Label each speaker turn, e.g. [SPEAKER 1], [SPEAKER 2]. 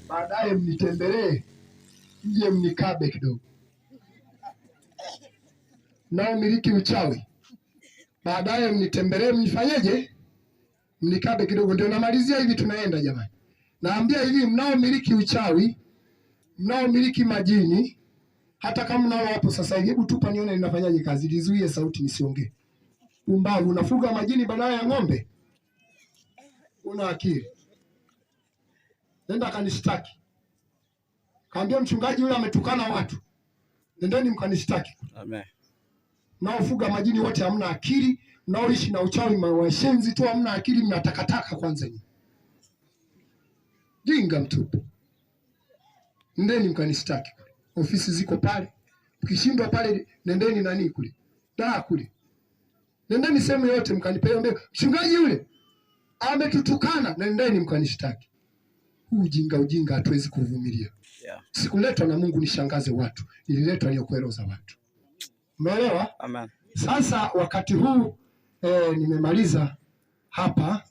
[SPEAKER 1] baadaye mnitembelee, mje mnikabe kidogo. Nao miliki uchawi, baadaye mnitembelee, mnifanyeje? Mnikabe kidogo. Ndio namalizia hivi, tunaenda jamani. Naambia hivi, mnao miliki uchawi, mnao miliki majini, hata kama mnao hapo sasa hivi, hebu tupa nione ninafanyaje kazi, lizuie sauti nisiongee. Umbavu, unafuga majini badala ya ng'ombe? Una akili? Nenda kanishtaki. Kaambia mchungaji yule ametukana watu. Nendeni mkanishtaki.
[SPEAKER 2] Amen.
[SPEAKER 1] Mnaofuga majini wote hamna akili, mnaoishi na uchawi mawashenzi tu hamna akili, mnatakataka kwanza nyinyi. Jinga mtupu. Nendeni mkanishtaki. Ofisi ziko pale. Ukishindwa pale nendeni nani kule? Kule. Nendeni sehemu yote mkanipea mbele. Mchungaji yule ametutukana, nendeni mkanishtaki. Ujinga hatuwezi kuvumilia.
[SPEAKER 2] Yeah.
[SPEAKER 1] Sikuletwa na Mungu nishangaze watu. Nililetwa ni kueleza watu. Umeelewa?
[SPEAKER 2] Amen.
[SPEAKER 1] Sasa wakati huu nimemaliza hapa